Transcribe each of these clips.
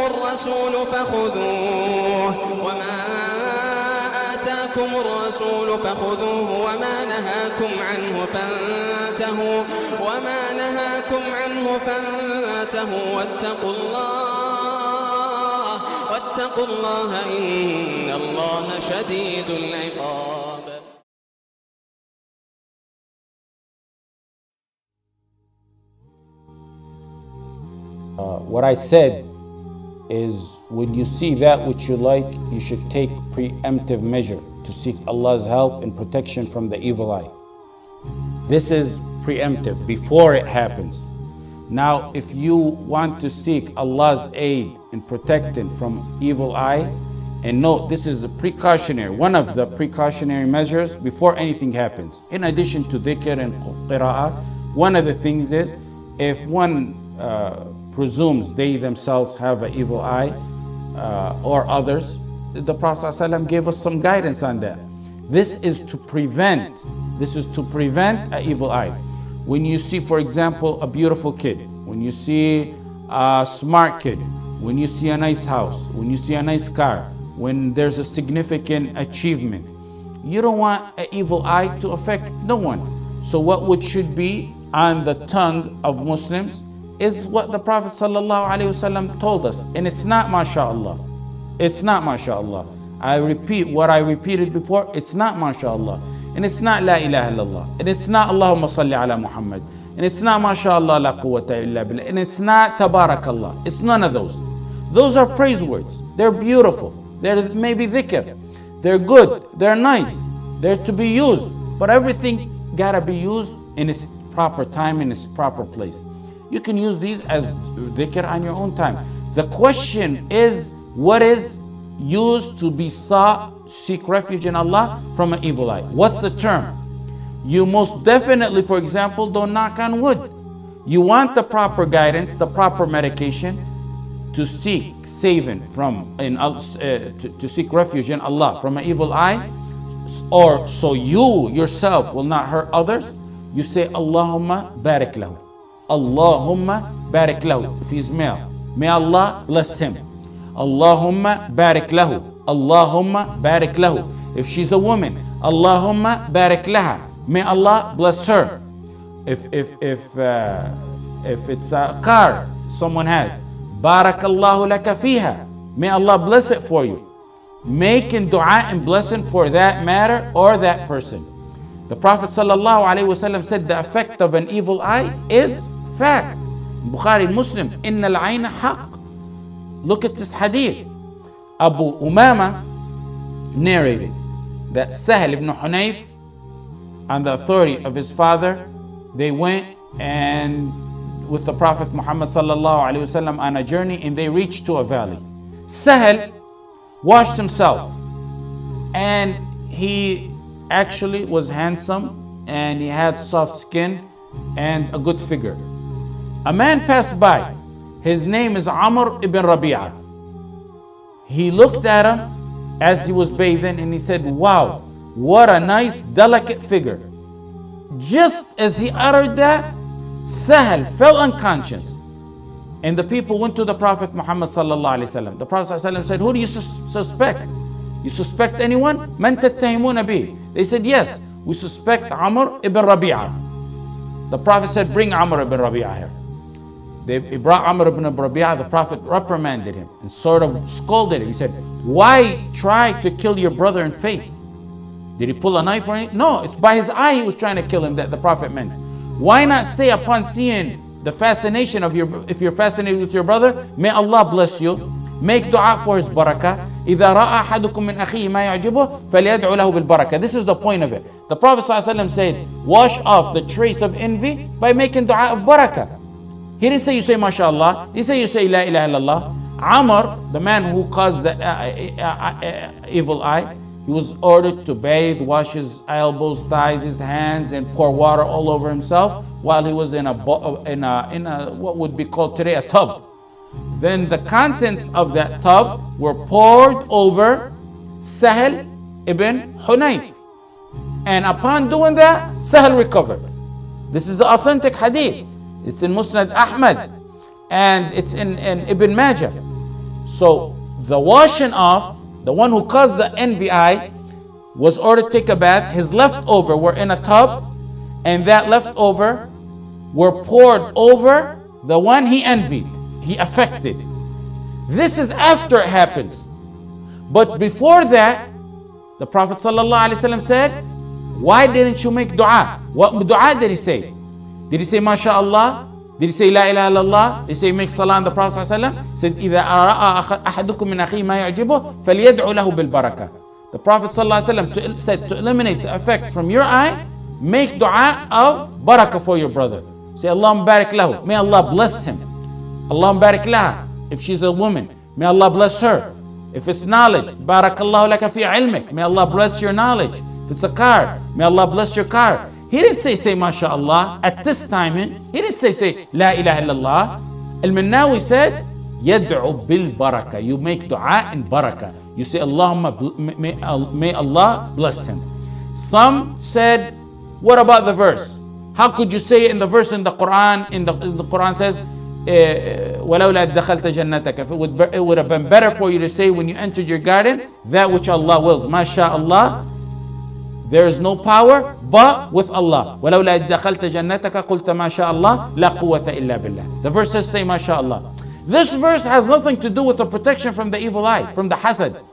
الرسول فخذوه وما نهاكم عنه فانتهوا واتقوا الله إن الله شديد العقاب. What I said is, when you see that which you like, you should take preemptive measure to seek Allah's help and protection from the evil eye. This is preemptive, before it happens. Now, if you want to seek Allah's aid and protection from evil eye, and note, this is a precautionary, one of the precautionary measures before anything happens. In addition to dhikr and qira'ah, one of the things is, if one presumes they themselves have an evil eye, or others, the Prophet ﷺ gave us some guidance on that. This is to prevent an evil eye. When you see, for example, a beautiful kid, when you see a smart kid, when you see a nice house, when you see a nice car, when there's a significant achievement, you don't want an evil eye to affect no one. So what should be on the tongue of Muslims is what the Prophet ﷺ told us. And it's not mashallah. It's not mashallah. I repeat what I repeated before. It's not mashallah. And it's not la ilaha illallah. And it's not Allahumma salli ala Muhammad. And it's not mashallah la quwwata illa billah. And it's not tabarakallah. It's none of those. Those are praise words. They're beautiful. They're maybe dhikr. They're good. They're nice. They're to be used. But everything gotta be used in its proper time, in its proper place. You can use these as dhikr on your own time. The question is, what is used to be seek refuge in Allah from an evil eye? What's the term? You most definitely, for example, don't knock on wood. You want the proper guidance, the proper medication to seek saving from, to seek refuge in Allah from an evil eye, or so you yourself will not hurt others. You say, Allahumma barik lahu. Allahumma barik lahu. If he's male, may Allah bless him. Allahumma barik lahu. Allahumma barik lahu. If she's a woman, Allahumma barik laha. May Allah bless her. If it's a car someone has, barakallahu laka fiha. May Allah bless it for you. Making dua and blessing for that matter or that person. The Prophet ﷺ said the effect of an evil eye is fact. Bukhari, Muslim, inna al-ayna haq. Look at this hadith. Abu Umama narrated that Sahal ibn Hunayf, on the authority of his father, they went and with the Prophet Muhammad ﷺ on a journey, and they reached to a valley. Sahal washed himself, and he actually was handsome, and he had soft skin and a good figure. A man passed by. His name is Amr ibn Rabi'ah. He looked at him as he was bathing, and he said, wow, what a nice delicate figure. Just as he uttered that, Sahal fell unconscious, and the people went to the Prophet Muhammad sallallahu alaihi wasallam. The Prophet sallallahu alaihi wasallam said, who do you suspect? You suspect anyone? Man tattahimuna bih? They said, yes, we suspect Amr ibn Rabi'ah. The Prophet said, bring Amr ibn Rabi'ah here. He brought Amr ibn Rabi'ah. The Prophet reprimanded him and sort of scolded him. He said, why try to kill your brother in faith? Did he pull a knife or anything? No, it's by his eye he was trying to kill him that the Prophet meant. Why not say, upon seeing the fascination of if you're fascinated with your brother, may Allah bless you, make dua for his barakah. إِذَا رَأَى أَحَدُكُم مِّنْ أَخِيهِ مَا يَعْجِبُهُ فَلْيَدْعُ لَهُ بِالْبَرَكَةِ. This is the point of it. The Prophet ﷺ said, wash off the trace of envy by making dua of barakah. He didn't say you say mashallah. He said you say la ilaha illallah. Amr, the man who caused the evil eye, he was ordered to bathe, wash his elbows, thighs, his hands, and pour water all over himself while he was in a what would be called today a tub. Then the contents of that tub were poured over Sahal ibn Hunayf. And upon doing that, Sahal recovered. This is the authentic hadith. It's in Musnad Ahmad and it's in Ibn Majah. So the washing off, the one who caused the envy eye, was ordered to take a bath. His leftover were in a tub, and that leftover were poured over the one he envied, he affected. This is after it happens. But before that, the Prophet ﷺ said, why didn't you make dua? What dua did he say? Did he say MashaAllah? Did he say La ilaha illallah? Did he say make salah on the Prophet ﷺ? Said إِذَا أَرَأَ أَحَدُكُم مِّنْ أَخِيهِ مَا يَعْجِبُهُ فَلْيَدْعُ لَهُ بِالْبَرَكَةِ. The Prophet ﷺ said to eliminate the effect from your eye, make dua of barakah for your brother. Say Allahumma barik lahu. May Allah bless him. Allahumma barik laha. If she's a woman, may Allah bless her. If it's knowledge, barakallahu laka fi ilmik. May Allah bless your knowledge. If it's a car, may Allah bless your car. He didn't say MashaAllah at this time. He didn't say La ilaha illallah. Al-Minnawi said, Yad'u bil barakah. You make dua in barakah. You say Allahumma, may Allah bless him. Some said, what about the verse? How could you say it in the verse in the Quran? In the Quran says, وَلَوْلَا دَخَلْتَ جَنَّتَكَ. It would have been better for you to say when you entered your garden, that which Allah wills. MashaAllah. There is no power but with Allah. وَلَوْلَا دَخَلْتَ جَنَّتَكَ قُلْتَ مَا شَاءَ اللَّهُ لَا قُوَّةَ إِلَّا بِاللَّهِ. The verse says, say MashaAllah. This verse has nothing to do with the protection from the evil eye, from the hasad.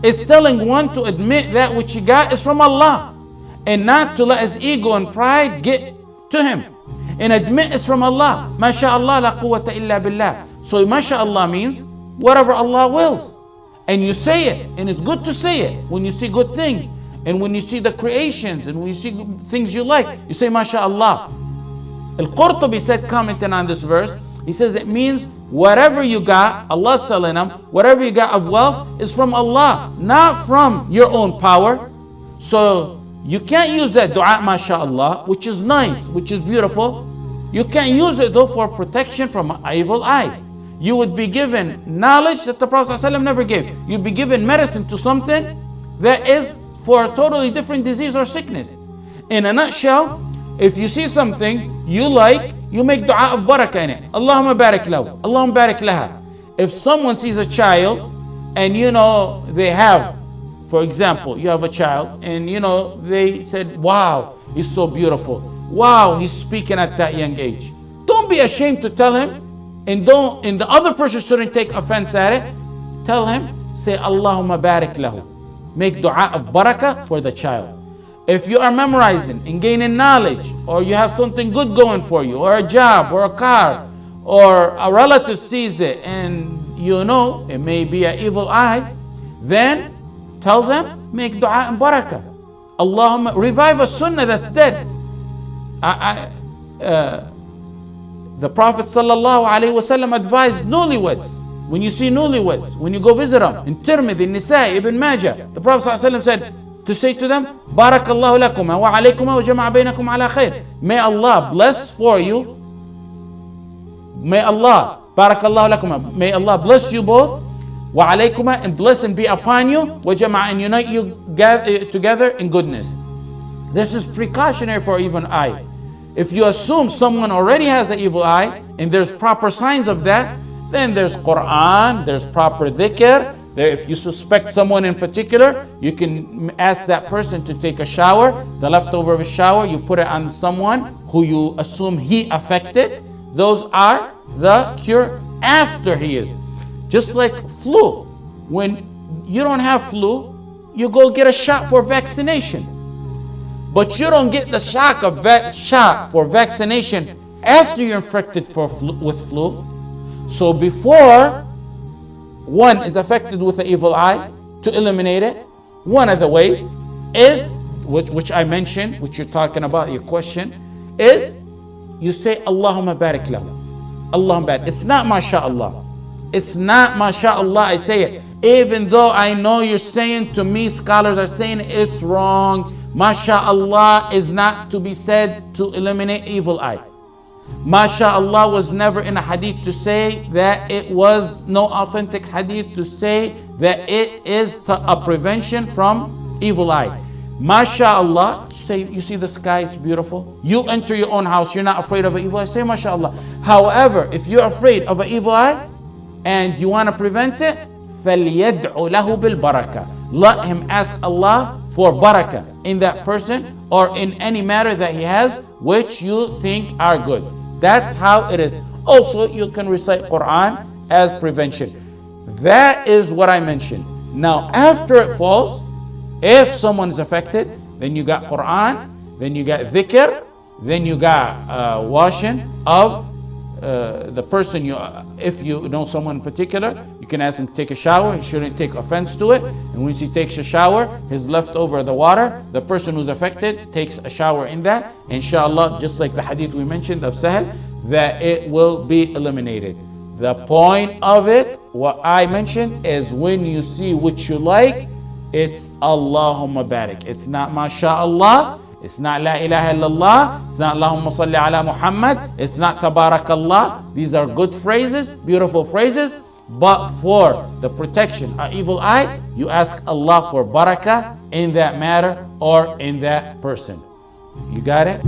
It's telling one to admit that which he got is from Allah, and not to let his ego and pride get to him, and admit it's from Allah. MashaAllah la quwwata illa billah. So MashaAllah means whatever Allah wills, and you say it, and it's good to say it when you see good things, and when you see the creations, and when you see things you like, you say MashaAllah. Al-Qurtubi said, commenting on this verse, he says it means whatever you got, Allah's telling them, whatever you got of wealth is from Allah, not from your own power. So you can't use that dua MashaAllah, which is nice, which is beautiful. You can't use it though for protection from an evil eye. You would be given knowledge that the Prophet ﷺ never gave. You'd be given medicine to something that is for a totally different disease or sickness. In a nutshell, if you see something you like, you make dua of barakah in it. Allahumma barik lahu, Allahumma barik laha. If someone sees a child and they have, for example, you have a child and they said, wow, he's so beautiful. Wow, he's speaking at that young age. Don't be ashamed to tell him, and the other person shouldn't take offense at it. Tell him, say Allahumma barik lahu. Make dua of barakah for the child. If you are memorizing and gaining knowledge, or you have something good going for you, or a job, or a car, or a relative sees it and it may be an evil eye, then tell them, make dua and barakah. Allahumma, revive a sunnah that's dead. The Prophet ﷺ advised newlyweds. When you see newlyweds, when you go visit them, in Tirmidhi, Nisa'i, Ibn Majah, the Prophet ﷺ said to say to them, Barakallahu lakuma wa alaykuma wa jama'a baynakum ala khair. May Allah bless for you. May Allah, Barakallahu lakuma, may Allah bless you both. Wa alaykuma, and bless and be upon you. Wa jama'a, and unite you together in goodness. This is precautionary for even eye. If you assume someone already has an evil eye, and there's proper signs of that, then there's Quran, there's proper dhikr. If you suspect someone in particular, you can ask that person to take a shower. The leftover of a shower, you put it on someone who you assume he affected. Those are the cure after he is. Just like flu. When you don't have flu, you go get a shot for vaccination. But you don't get the shot for vaccination after you're infected with flu. So before one is affected with an evil eye, to eliminate it, one of the ways is, which I mentioned, which you're talking about, your question, is you say Allahumma barik lahu. Allahumma barik. It's not MashaAllah. It's not MashaAllah, I say it. Even though I know you're saying to me, scholars are saying it's wrong. MashaAllah is not to be said to eliminate evil eye. MashaAllah was never in a hadith to say that. It was no authentic hadith to say that it is a prevention from evil eye. MashaAllah, say you see the sky, it's beautiful. You enter your own house, you're not afraid of an evil eye, say MashaAllah. However, if you're afraid of an evil eye, and you want to prevent it, فَلْيَدْعُ لَهُ بِالْبَرَكَةِ. Let him ask Allah for barakah in that person or in any matter that he has which you think are good. That's how it is. Also, you can recite Quran as prevention. That is what I mentioned. Now, after it falls, if someone is affected, then you got Quran, then you got dhikr, then you got washing of the person. If you know someone in particular, you can ask him to take a shower. He shouldn't take offense to it. And once he takes a shower, his leftover the water, the person who's affected takes a shower in that. Inshallah, just like the hadith we mentioned of Sahel, that it will be eliminated. The point of it, what I mentioned, is when you see what you like, it's Allahumma barik. It's not MashaAllah. It's not La ilaha illallah. It's not Allahumma salli ala Muhammad. It's not Tabarakallah. These are good phrases, beautiful phrases. But for the protection of evil eye, you ask Allah for barakah in that matter or in that person. You got it?